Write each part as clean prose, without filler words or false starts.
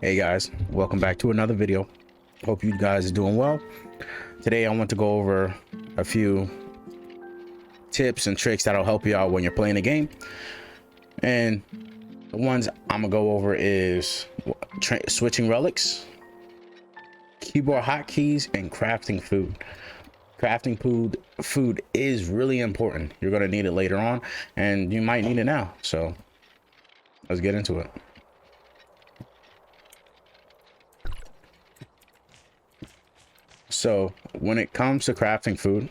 Hey guys, welcome back to another video. Hope you guys are doing well. Today I want to go over a few tips and tricks that'll help you out when you're playing a game. And the ones I'm gonna go over is switching relics, keyboard hotkeys, and crafting food. Crafting food is really important. You're gonna need it later on, and you might need it now. So let's get into it. So when it comes to crafting food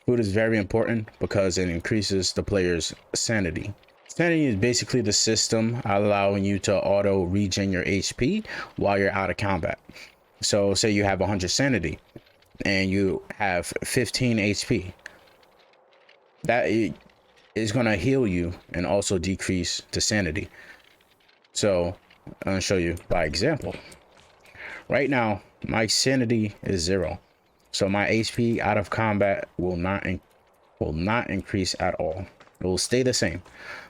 is very important because it increases the player's sanity. Sanity is basically the system allowing you to auto regen your HP while you're out of combat. So say you have 100 sanity and you have 15 HP. That is going to heal you and also decrease the sanity. So I'm going to show you by example. Right now, my sanity is 0. So my HP out of combat will not increase at all. It will stay the same.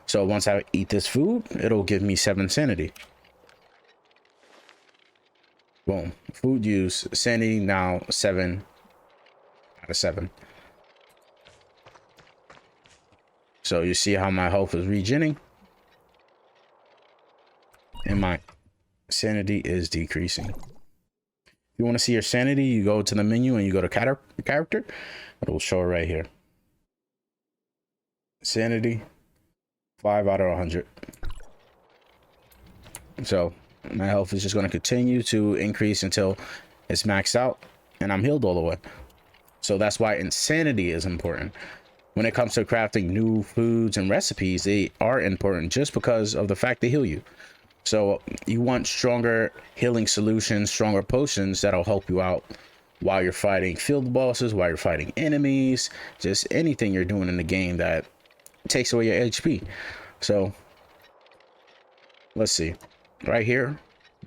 So once I eat this food, it'll give me 7 sanity. Boom. Food use, sanity now 7 out of 7. So you see how my health is regening and my sanity is decreasing. You want to see your sanity, you go to the menu and you go to character. It will show it right here. Sanity 5 out of 100. So my health is just going to continue to increase until it's maxed out and I'm healed all the way. So that's why insanity is important. When it comes to crafting new foods and recipes, they are important just because of the fact they heal you. So you want stronger healing solutions, stronger potions that'll help you out while you're fighting field bosses, while you're fighting enemies, just anything you're doing in the game that takes away your HP. So let's see right here,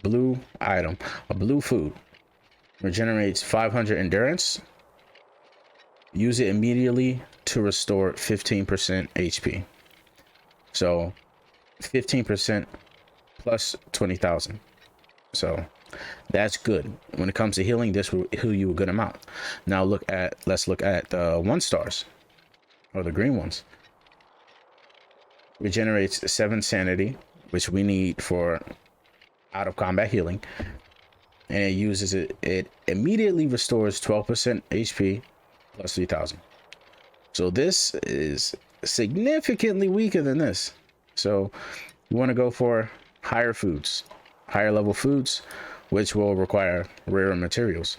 blue item, a blue food regenerates 500 endurance. Use it immediately to restore 15% HP. So 15% plus 20,000. So that's good. When it comes to healing, this will heal you a good amount. Now let's look at the 1 stars or the green ones. Regenerates 7 sanity, which we need for out of combat healing, and it uses it immediately restores 12% HP plus 3,000. So this is significantly weaker than this. So you want to go for higher foods, higher level foods, which will require rarer materials.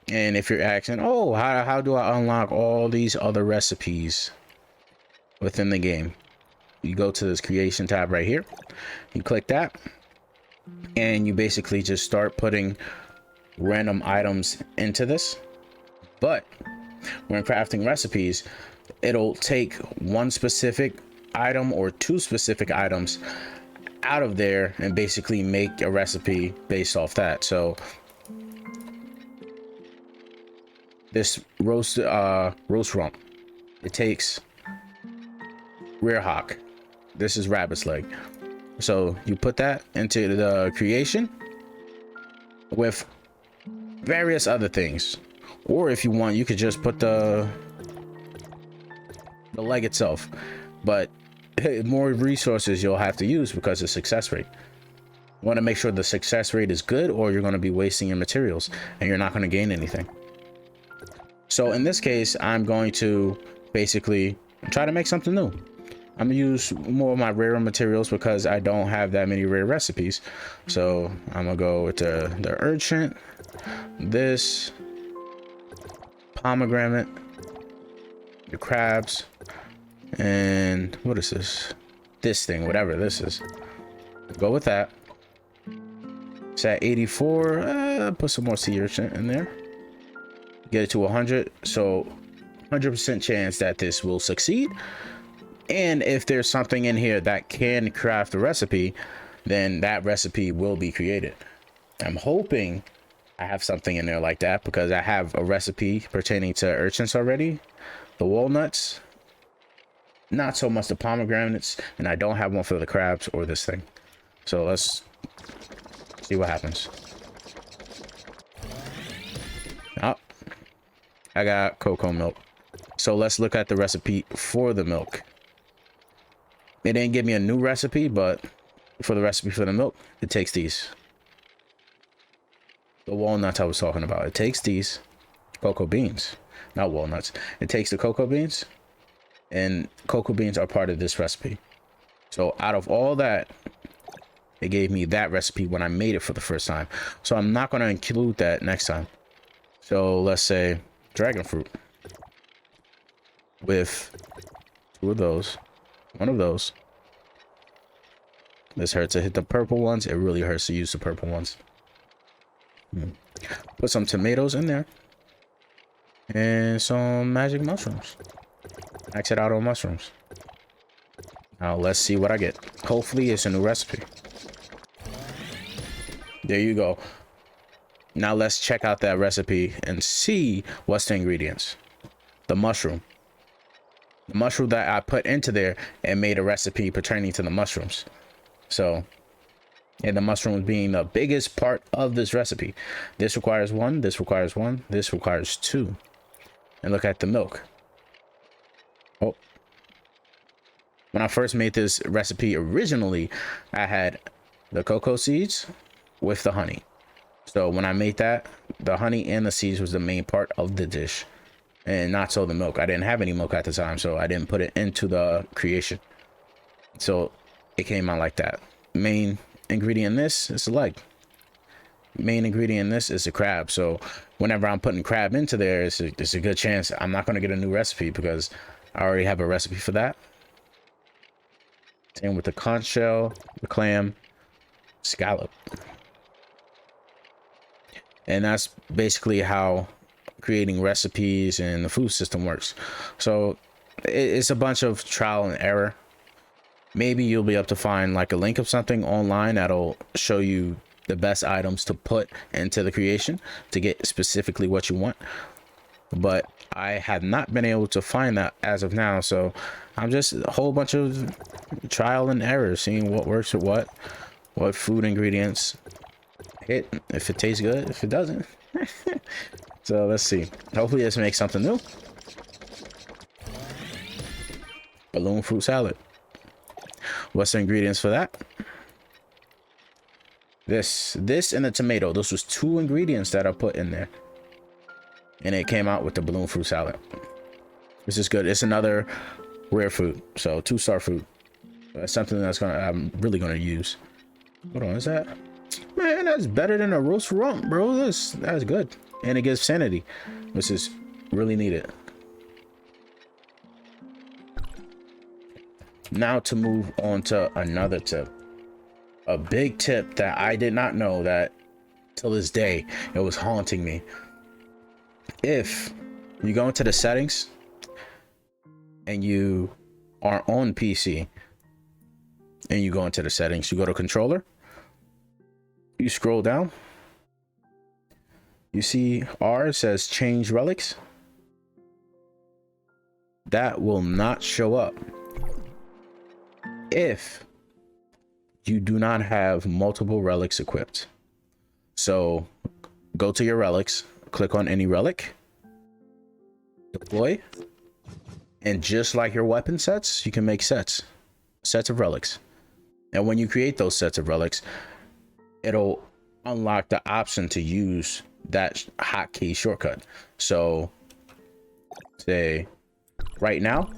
And if you're asking, oh, how do I unlock all these other recipes within the game? You go to this creation tab right here, you click that, and you basically just start putting random items into this. But when crafting recipes, it'll take one specific item or 2 specific items out of there and basically make a recipe based off that. So this roast rump, it takes rear hock. This is rabbit's leg. So you put that into the creation with various other things, or if you want, you could just put the leg itself, but more resources you'll have to use because of success rate. You want to make sure the success rate is good, or you're going to be wasting your materials and you're not going to gain anything. So in this case, I'm going to basically try to make something new. I'm gonna use more of my rare materials because I don't have that many rare recipes. So I'm gonna go with the urchin, this pomegranate, the crabs, and what is this thing, whatever this is. Go with that. It's at 84. Put some more sea urchin in there, get it to 100. So 100% chance that this will succeed. And if there's something in here that can craft a recipe, then that recipe will be created. I'm hoping I have something in there like that because I have a recipe pertaining to urchins already. The walnuts, not so much the pomegranates, and I don't have one for the crabs or this thing. So let's See what happens. Oh, I got cocoa milk. So let's look at the recipe for the milk. It didn't give me a new recipe, but for the recipe for the milk, it takes these. The walnuts I was talking about. It takes these cocoa beans, not walnuts. It takes the cocoa beans, and cocoa beans are part of this recipe. So out of all that, it gave me that recipe when I made it for the first time. So I'm not going to include that next time. So let's say dragon fruit with 2 of those, 1 of those. This hurts to hit the purple ones. It really hurts to use the purple ones. Put some tomatoes in there and some magic mushrooms. Max it out on mushrooms. Now let's see what I get. Hopefully it's a new recipe. There you go. Now let's check out that recipe and see what's the ingredients. The mushroom. The mushroom that I put into there and made a recipe pertaining to the mushrooms. So, and the mushrooms being the biggest part of this recipe. This requires 1, this requires 1, this requires 2. And look at the milk. Oh. When I first made this recipe originally, I had the cocoa seeds with the honey. So when I made that, the honey and the seeds was the main part of the dish, and not so the milk. I didn't have any milk at the time, so I didn't put it into the creation. So it came out like that. Main ingredient in this is the leg. Main ingredient in this is the crab. So whenever I'm putting crab into there, it's a good chance I'm not going to get a new recipe because I already have a recipe for that. Same with the conch shell, the clam, scallop. And that's basically how creating recipes and the food system works. So it's a bunch of trial and error. Maybe you'll be able to find like a link of something online that'll show you the best items to put into the creation to get specifically what you want. But I have not been able to find that as of now. So I'm just a whole bunch of trial and error, seeing what works with what food ingredients hit, if it tastes good, if it doesn't. So let's see. Hopefully this makes something new. Balloon fruit salad. What's the ingredients for that? This and the tomato. Those was 2 ingredients that I put in there, and it came out with the balloon fruit salad. This is good. It's another rare food, so 2-star food. That's something I'm really gonna use. Hold on, is that? Man, that's better than a roast rump, bro. That's good, and it gives sanity, which is really needed. Now to move on to another tip, a big tip that I did not know, that till this day it was haunting me. If you go into the settings and you are on PC and you go into the settings, you go to controller, you scroll down, you see R says change relics. That will not show up if you do not have multiple relics equipped. So go to your relics, click on any relic, deploy, and just like your weapon sets, you can make sets of relics. And when you create those sets of relics, it'll unlock the option to use that hotkey shortcut. So say right now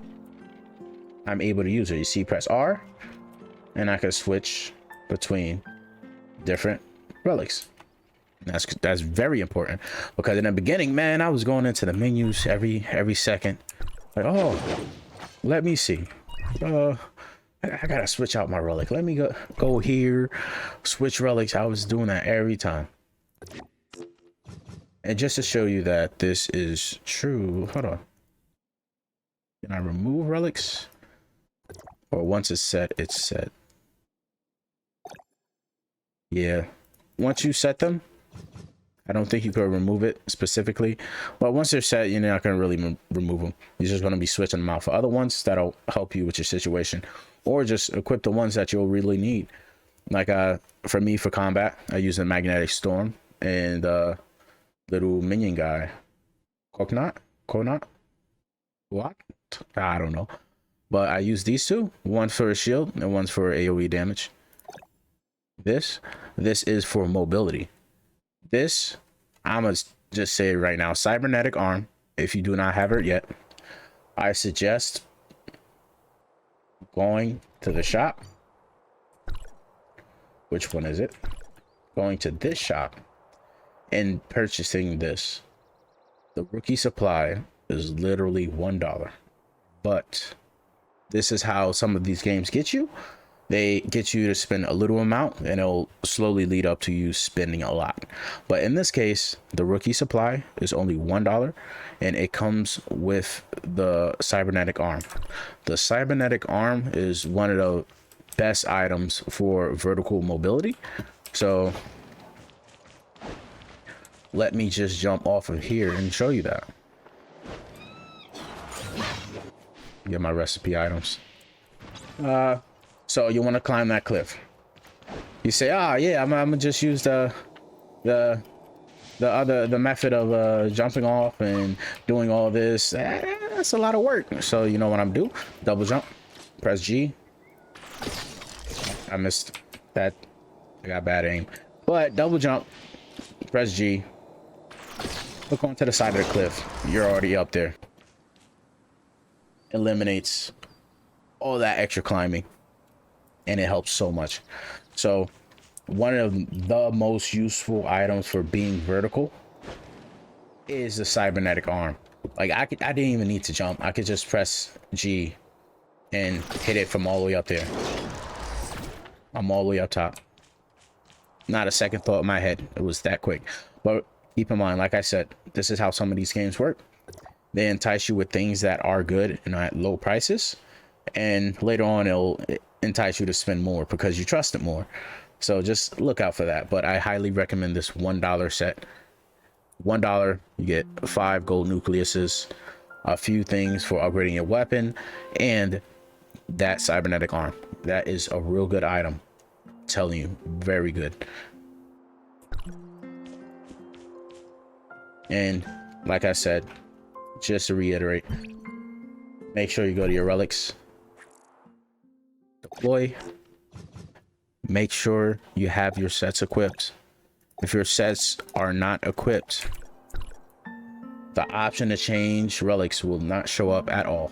I'm able to use it. You see, press R and I can switch between different relics. That's very important, because in the beginning, man, I was going into the menus every second, like, oh, let me see, I gotta switch out my relic, let me go here, switch relics. I was doing that every time. And just to show you that this is true, hold on, can I remove relics? Or once it's set, it's set. Yeah, once you set them, I don't think you could remove it specifically. But once they're set, you're not going to really remove them. You're just going to be switching them out for other ones that'll help you with your situation, or just equip the ones that you'll really need. Like for me, for combat, I use a magnetic storm and little minion guy, Coconut, what? I don't know. But I use these two, one for a shield and one's for AoE damage. This is for mobility. This, I'm gonna just say it right now, cybernetic arm. If you do not have it yet, I suggest going to the shop. Which one is it? Going to this shop and purchasing this. The rookie supply is literally $1, but this is how some of these games get you. They get you to spend a little amount and it'll slowly lead up to you spending a lot. But in this case, the rookie supply is only $1 and it comes with the cybernetic arm. The cybernetic arm is one of the best items for vertical mobility. So let me just jump off of here and show you that. Get my recipe items. So you want to climb that cliff. You say, yeah, I'm gonna just use the method of jumping off and doing all this. That's a lot of work. So you know what I'm do? Double jump, press G. I missed that. I got bad aim. But double jump, press G. Hook onto the side of the cliff. You're already up there. Eliminates all that extra climbing. And it helps so much. So one of the most useful items for being vertical is the cybernetic arm. Like I didn't even need to jump. I could just press G and hit it from all the way up there. I'm all the way up top. Not a second thought in my head. It was that quick. But keep in mind, like I said, this is how some of these games work. They entice you with things that are good and at low prices. And later on, it'll entice you to spend more because you trust it more. So just look out for that. But I highly recommend this $1 set. $1, you get 5 gold nucleuses, a few things for upgrading your weapon, and that cybernetic arm. That is a real good item. I'm telling you, very good. And like I said, just to reiterate, make sure you go to your relics, deploy, make sure you have your sets equipped. If your sets are not equipped, the option to change relics will not show up at all.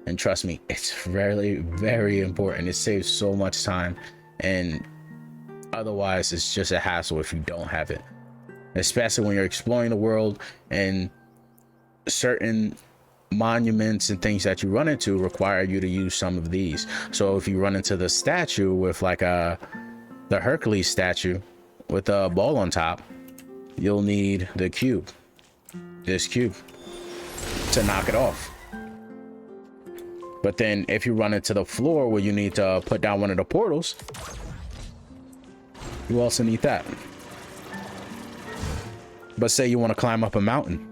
And trust me, it's very, very important. It saves so much time, and otherwise it's just a hassle if you don't have it, especially when you're exploring the world and certain monuments and things that you run into require you to use some of these. So if you run into the statue with like the Hercules statue with a ball on top, you'll need the cube, this cube, to knock it off. But then if you run into the floor where you need to put down one of the portals, you also need that. But say you want to climb up a mountain,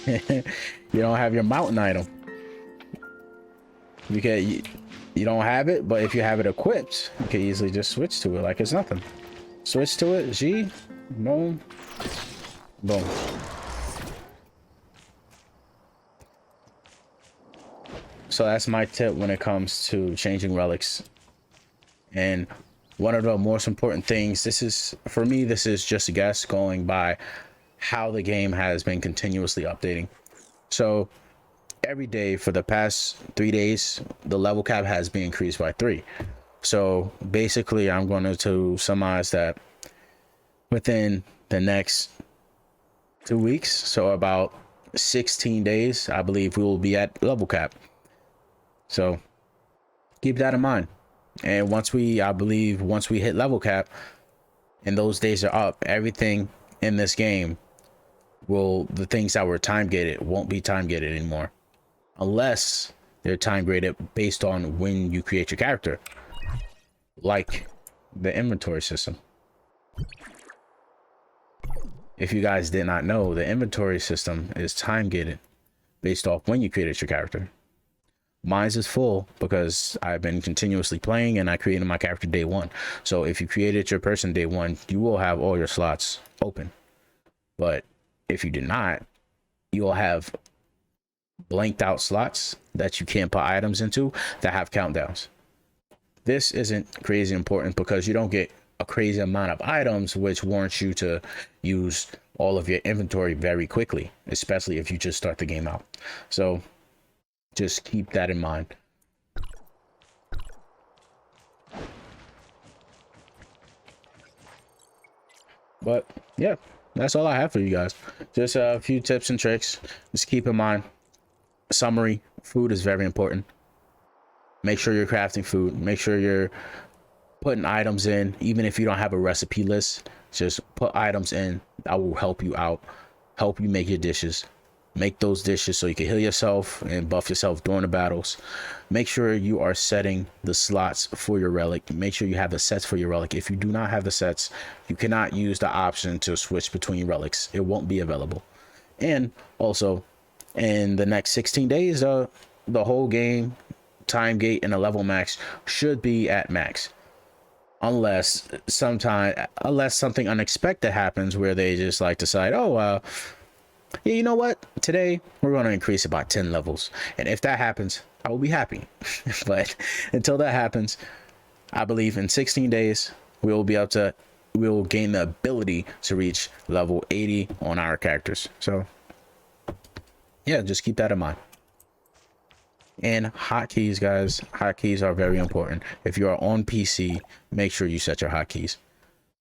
you don't have your mountain item. You don't have it, but if you have it equipped, you can easily just switch to it like it's nothing. Switch to it, G, boom, boom. So that's my tip when it comes to changing relics. And one of the most important things, this is, for me, this is just a guess going by how the game has been continuously updating. So every day for the past 3 days, the level cap has been increased by 3. So basically, I'm going to surmise that within the next 2 weeks, so about 16 days, I believe we will be at level cap. So keep that in mind. And once we hit level cap and those days are up, everything in this game the things that were time gated won't be time gated anymore, unless they're time graded based on when you create your character, like the inventory system. If you guys did not know, the inventory system is time gated based off when you created your character. Mine's is full because I've been continuously playing and I created my character day one. So if you created your person day one, you will have all your slots open. But if you did not, you'll have blanked out slots that you can't put items into that have countdowns. This isn't crazy important because you don't get a crazy amount of items, which warrants you to use all of your inventory very quickly, especially if you just start the game out. So just keep that in mind. But yeah, that's all I have for you guys. Just a few tips and tricks. Just keep in mind, summary, food is very important. Make sure you're crafting food. Make sure you're putting items in. Even if you don't have a recipe list, just put items in. That will help you out, help you make your dishes. Make those dishes so you can heal yourself and buff yourself during the battles. Make sure you are setting the slots for your relic. Make sure you have the sets for your relic. If you do not have the sets, you cannot use the option to switch between relics. It won't be available. And also, in the next 16 days, the whole game, time gate, and the level max should be at max. Unless something unexpected happens where they just like decide, oh, yeah, you know what? Today we're going to increase it by 10 levels. And if that happens, I will be happy. But until that happens, I believe in 16 days, we will gain the ability to reach level 80 on our characters. So yeah, just keep that in mind. And hotkeys, guys. Hotkeys are very important. If you are on PC, make sure you set your hotkeys,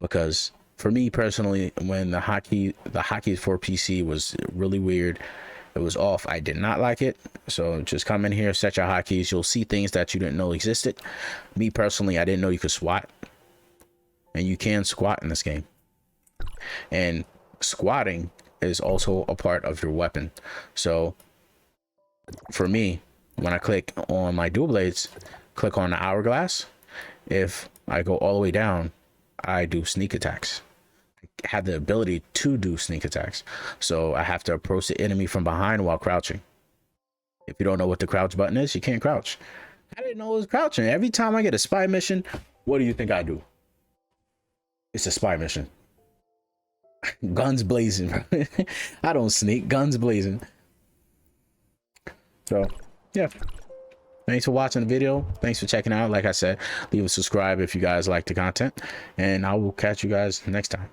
because for me personally, when the hotkeys for PC was really weird, it was off, I did not like it. So just come in here, set your hotkeys. You'll see things that you didn't know existed. Me personally, I didn't know you could squat, and you can squat in this game. And squatting is also a part of your weapon. So for me, when I click on my dual blades, click on the hourglass, if I go all the way down, I do sneak attacks. I have the ability to do sneak attacks. So I have to approach the enemy from behind while crouching. If you don't know what the crouch button is, you can't crouch. I didn't know it was crouching. Every time I get a spy mission, what do you think I do? It's a spy mission. Guns blazing, bro. I don't sneak, guns blazing. So yeah, thanks for watching the video. Thanks for checking out. Like I said, leave a subscribe if you guys like the content, and I will catch you guys next time.